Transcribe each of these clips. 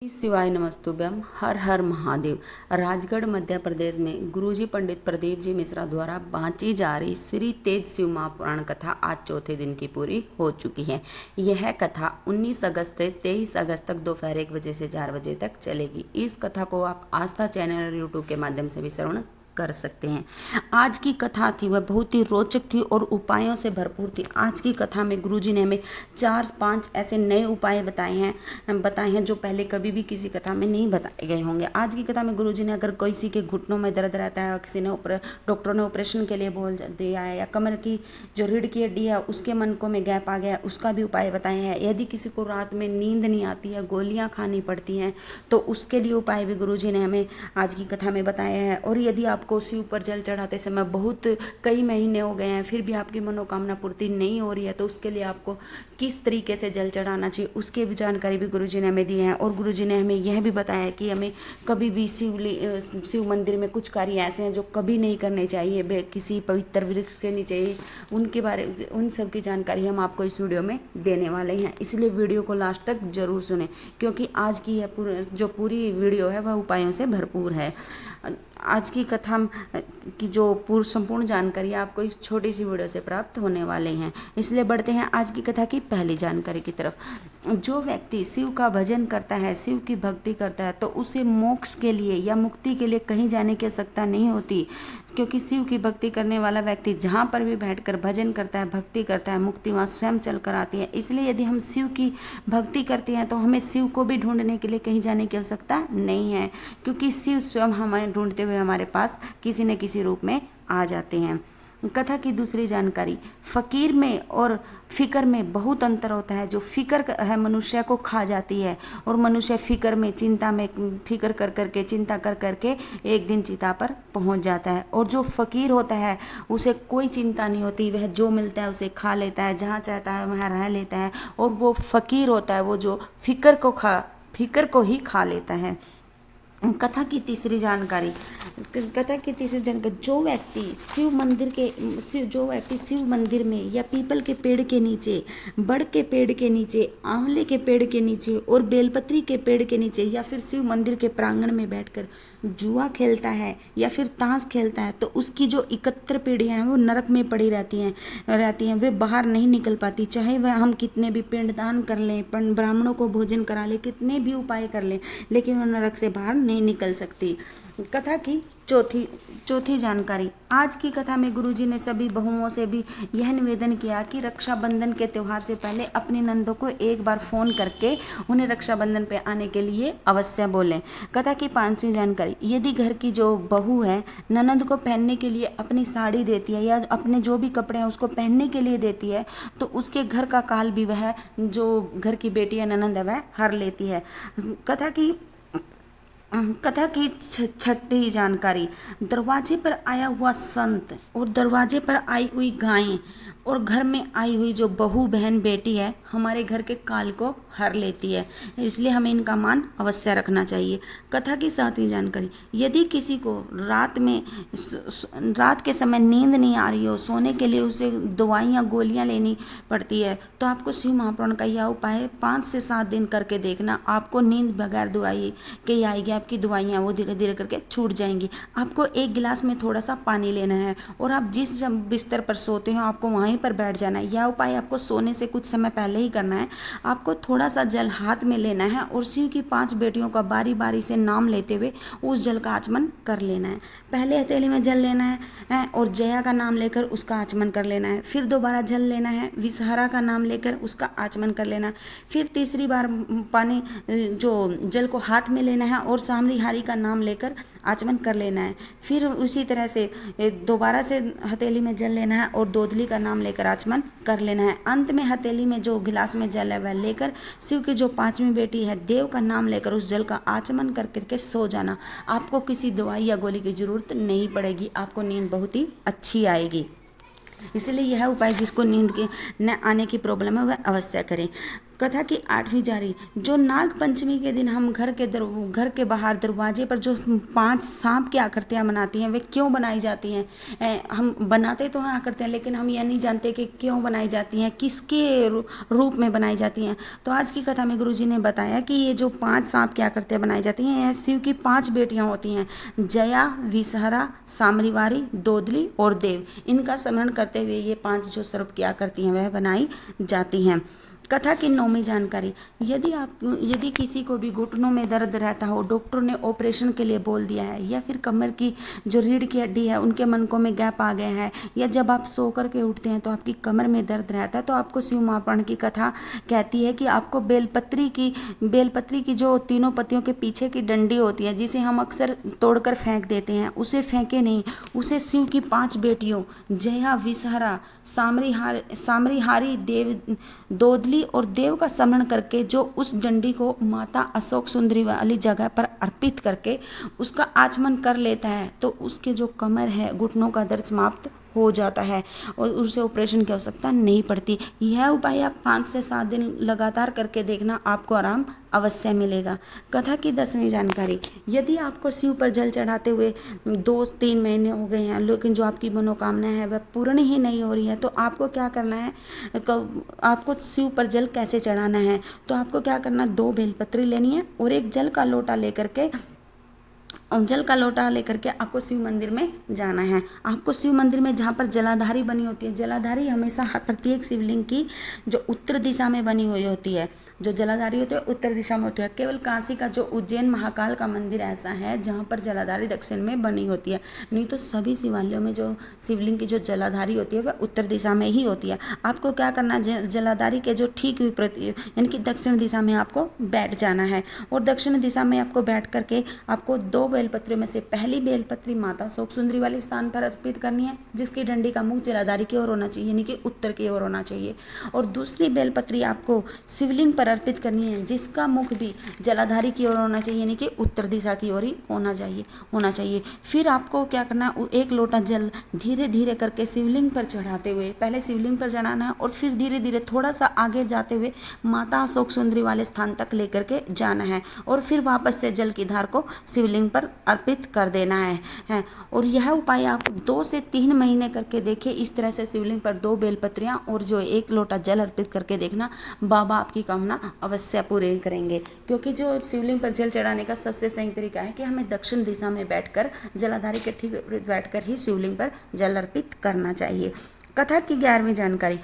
शिवाय नमस्तुभ्यम। हर हर महादेव। राजगढ़ मध्य प्रदेश में गुरुजी पंडित प्रदीप जी मिश्रा द्वारा बाँची जा रही श्री तेज शिव महापुराण कथा आज चौथे दिन की पूरी हो चुकी है। यह कथा 19 अगस्त से 23 अगस्त तक दोपहर 1 बजे से 4 बजे तक चलेगी। इस कथा को आप आस्था चैनल और यूट्यूब के माध्यम से भी श्रवण कर सकते हैं। आज की कथा थी वह बहुत ही रोचक थी और उपायों से भरपूर थी। आज की कथा में गुरुजी ने हमें 4-5 ऐसे नए उपाय बताए हैं जो पहले कभी भी किसी कथा में नहीं बताए गए होंगे। आज की कथा में गुरुजी ने अगर किसी के घुटनों में दर्द रहता है, किसी ने डॉक्टर ने ऑपरेशन के लिए बोल दिया है, या कमर की जो रीढ़ की हड्डी है उसके मनकों में गैप आ गया, उसका भी उपाय बताए हैं। यदि किसी को रात में नींद नहीं आती है, गोलियां खानी पड़ती हैं, तो उसके लिए उपाय भी गुरुजी ने हमें आज की कथा में बताया है। और यदि आपको शिव पर जल चढ़ाते समय बहुत कई महीने हो गए हैं फिर भी आपकी मनोकामना पूर्ति नहीं हो रही है, तो उसके लिए आपको किस तरीके से जल चढ़ाना चाहिए उसकी भी जानकारी भी गुरुजी ने हमें दी है। और गुरुजी ने हमें यह भी बताया कि हमें कभी भी शिव मंदिर में कुछ कार्य ऐसे हैं जो कभी नहीं करने चाहिए, किसी पवित्र वृक्ष के नीचे, उन सब की जानकारी हम आपको इस वीडियो में देने वाले हैं। इसलिए वीडियो को लास्ट तक जरूर सुने, क्योंकि आज की जो पूरी वीडियो है वह उपायों से भरपूर है। आज की कथा की जो संपूर्ण जानकारी आपको इस छोटी सी वीडियो से प्राप्त होने वाले हैं। इसलिए बढ़ते हैं आज की कथा की पहली जानकारी की तरफ। जो व्यक्ति शिव का भजन करता है, शिव की भक्ति करता है, तो उसे मोक्ष के लिए या मुक्ति के लिए कहीं जाने की आवश्यकता नहीं होती, क्योंकि शिव की भक्ति करने वाला व्यक्ति जहाँ पर भी बैठकर भजन करता है, भक्ति करता है, मुक्ति वहाँ स्वयं चल कर आती है। इसलिए यदि हम शिव की भक्ति करते हैं तो हमें शिव को भी ढूंढने के लिए कहीं जाने की आवश्यकता नहीं है, क्योंकि शिव स्वयं हमें ढूंढते हुए हमारे पास किसी न किसी रूप में आ जाते हैं। कथा की दूसरी जानकारी। फकीर में और फिक्र में बहुत अंतर होता है। जो फिक्र है मनुष्य को खा जाती है, और मनुष्य फिक्र में, चिंता में, फिक्र कर करके, चिंता कर करके एक दिन चिता पर पहुंच जाता है। और जो फकीर होता है उसे कोई चिंता नहीं होती, वह जो मिलता है उसे खा लेता है, जहाँ चाहता है वहाँ रह लेता है। और वो फकीर होता है वो जो फिक्र को ही खा लेता है। कथा की तीसरी जानकारी। जो व्यक्ति शिव मंदिर में या पीपल के पेड़ के नीचे, बड़ के पेड़ के नीचे, आंवले के पेड़ के नीचे और बेलपत्री के पेड़ के नीचे या फिर शिव मंदिर के प्रांगण में बैठकर जुआ खेलता है या फिर ताश खेलता है, तो उसकी जो 71 पीढ़ियाँ हैं वो नरक में पड़ी रहती हैं। वे बाहर नहीं निकल पाती, चाहे वह हम कितने भी पिंडदान कर लें, ब्राह्मणों को भोजन करा लें, कितने भी उपाय कर लें, लेकिन वह नरक से बाहर नहीं निकल सकती। कथा की चौथी जानकारी। आज की कथा में गुरुजी ने सभी बहुओं से भी यह निवेदन किया कि रक्षाबंधन के त्यौहार से पहले अपनी नंदों को एक बार फोन करके उन्हें रक्षाबंधन पे आने के लिए अवश्य बोलें। कथा की 5वीं जानकारी। यदि घर की जो बहू है ननद को पहनने के लिए अपनी साड़ी देती है या अपने जो भी कपड़े हैं उसको पहनने के लिए देती है, तो उसके घर का काल भी वह जो घर की बेटी या ननद है वह हर लेती है। कथा की छठी जानकारी। दरवाजे पर आया हुआ संत और दरवाजे पर आई हुई गायें और घर में आई हुई जो बहू, बहन, बेटी है हमारे घर के काल को हर लेती है, इसलिए हमें इनका मान अवश्य रखना चाहिए। कथा की 7वीं जानकारी। यदि किसी को रात के समय नींद नहीं आ रही हो, सोने के लिए उसे दवाइयाँ, गोलियाँ लेनी पड़ती है, तो आपको शिव महापुराण का यह उपाय 5 से 7 दिन करके देखना। आपको नींद बगैर दवाई के ही आएगी, आपकी दवाइयाँ वो धीरे धीरे करके छूट जाएंगी। आपको एक गिलास में थोड़ा सा पानी लेना है और आप जिस बिस्तर पर सोते हो आपको वहीं पर बैठ जाना है। यह उपाय आपको सोने से कुछ समय पहले ही करना है। आपको थोड़ा सा जल हाथ में लेना है और शिव की 5 बेटियों का बारी बारी से नाम लेते हुए उस जल का आचमन कर लेना है। पहले हथेली में जल लेना है और जया का नाम लेकर उसका आचमन कर लेना है। फिर दोबारा जल लेना है, विषहारा का नाम लेकर उसका आचमन कर लेना है। फिर तीसरी बार पानी जो जल को हाथ में लेना है और सामरी हारी का नाम लेकर आचमन कर लेना है। फिर उसी तरह से दोबारा से हथेली में जल लेना है और दोदली का नाम लेकर आचमन कर लेना है। अंत में हथेली में जो गिलास में जल है वह लेकर शिव की जो 5वीं बेटी है देव का नाम लेकर उस जल का आचमन कर करके सो जाना। आपको किसी दवाई या गोली की जरूरत नहीं पड़ेगी, आपको नींद बहुत ही अच्छी आएगी। इसलिए यह उपाय जिसको नींद के न आने की प्रॉब्लम है वह अवश्य करें। कथा की 8वीं जारी। जो नाग पंचमी के दिन हम घर के बाहर दरवाजे पर जो 5 सांप की आकृतियाँ बनाती हैं, वे क्यों बनाई जाती हैं? हम बनाते तो हैं आकृतियाँ, लेकिन हम यह नहीं जानते कि क्यों बनाई जाती हैं, किसके रूप में बनाई जाती हैं। तो आज की कथा में गुरुजी ने बताया कि ये जो 5 सांप की आकृतियाँ बनाई जाती हैं, यह शिव की 5 बेटियाँ होती हैं, जया, विषहरा, सामरीवारी, दोदली और देव। इनका स्मरण करते हुए ये 5 जो सर्प की आकृतियाँ वह बनाई जाती हैं। कथा की 9वीं जानकारी। यदि किसी को भी घुटनों में दर्द रहता हो, डॉक्टर ने ऑपरेशन के लिए बोल दिया है, या फिर कमर की जो रीढ़ की हड्डी है उनके मनकों में गैप आ गए हैं, या जब आप सो करके उठते हैं तो आपकी कमर में दर्द रहता है, तो आपको शिव महापुराण की कथा कहती है कि आपको बेलपत्री की जो तीनों पत्तियों के पीछे की डंडी होती है, जिसे हम अक्सर तोड़कर फेंक देते हैं, उसे फेंके नहीं, उसे शिव की 5 बेटियों जया, विषहरा, सामरीहारी, दोदली और देव का स्मरण करके जो उस डंडी को माता अशोक सुंदरी वाली जगह पर अर्पित करके उसका आचमन कर लेता है, तो उसके जो कमर है, घुटनों का दर्द समाप्त हो जाता है और उसे ऑपरेशन की आवश्यकता नहीं पड़ती। यह उपाय आप 5 से 7 दिन लगातार करके देखना, आपको आराम अवश्य मिलेगा। कथा की 10वीं जानकारी। यदि आपको शिव पर जल चढ़ाते हुए 2-3 महीने हो गए हैं, लेकिन जो आपकी मनोकामना है वह पूर्ण ही नहीं हो रही है, तो आपको क्या करना है? आपको शिव पर जल कैसे चढ़ाना है? तो आपको क्या करना, 2 बेलपत्री लेनी है और एक जल का लोटा लेकर के आपको शिव मंदिर में जाना है। आपको शिव मंदिर में जहाँ पर जलाधारी बनी होती है, जलाधारी हमेशा प्रत्येक शिवलिंग की जो उत्तर दिशा में बनी हुई होती है, जो जलाधारी होती है उत्तर दिशा में होती है। केवल काशी का जो उज्जैन महाकाल का मंदिर ऐसा है जहाँ पर जलाधारी दक्षिण में बनी होती है, नहीं तो सभी शिवालयों में जो शिवलिंग की जो जलाधारी होती है वह उत्तर दिशा में ही होती है। आपको क्या करना है, जलाधारी के जो ठीक विपरीत यानी कि दक्षिण दिशा में आपको बैठ जाना है, और दक्षिण दिशा में आपको बैठ करके आपको 2 बेलपत्रियों में से पहली बेलपत्री माता शोक सुंदरी वाले स्थान पर अर्पित करनी है, जिसकी डंडी का मुख जलाधारी की ओर होना चाहिए, यानी कि उत्तर की ओर होना चाहिए। और दूसरी बेलपत्री आपको शिवलिंग पर अर्पित करनी है, जिसका मुख भी जलाधारी की ओर होना चाहिए, यानी कि उत्तर दिशा की ओर ही होना चाहिए। फिर आपको क्या करना है, 1 लोटा जल धीरे धीरे करके शिवलिंग पर चढ़ाते हुए, पहले शिवलिंग पर चढ़ाना है और फिर धीरे धीरे थोड़ा सा आगे जाते हुए माता शोक सुंदरी वाले स्थान तक लेकर के जाना है, और फिर वापस से जल की धार को शिवलिंग पर अर्पित कर देना है। और यह उपाय आप 2 से 3 महीने करके देखिए। इस तरह से शिवलिंग पर 2 बेलपत्रियां और जो 1 लोटा जल अर्पित करके देखना, बाबा आपकी कामना अवश्य पूरी करेंगे। क्योंकि जो शिवलिंग पर जल चढ़ाने का सबसे सही तरीका है कि हमें दक्षिण दिशा में बैठकर जलाधारी के ठीक विपरीत बैठकर ही शिवलिंग पर जल अर्पित करना चाहिए। कथा की 11वीं जानकारी।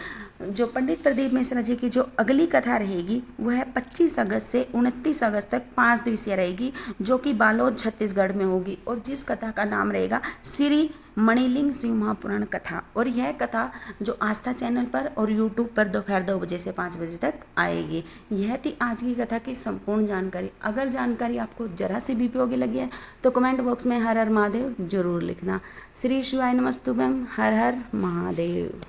जो पंडित प्रदीप मिश्रा जी की जो अगली कथा रहेगी वह 25 अगस्त से 29 अगस्त तक 5 दिवसीय रहेगी, जो कि बालोद छत्तीसगढ़ में होगी, और जिस कथा का नाम रहेगा श्री मणिलिंग शिव महापुराण कथा। और यह कथा जो आस्था चैनल पर और यूट्यूब पर दोपहर 2 बजे से 5 बजे तक आएगी। यह थी आज की कथा की संपूर्ण जानकारी। अगर जानकारी आपको जरा सी भी उपयोगी लगी है तो कमेंट बॉक्स में हर हर महादेव जरूर लिखना। श्री शिवाय नमस्तुभ्यम। हर हर महादेव।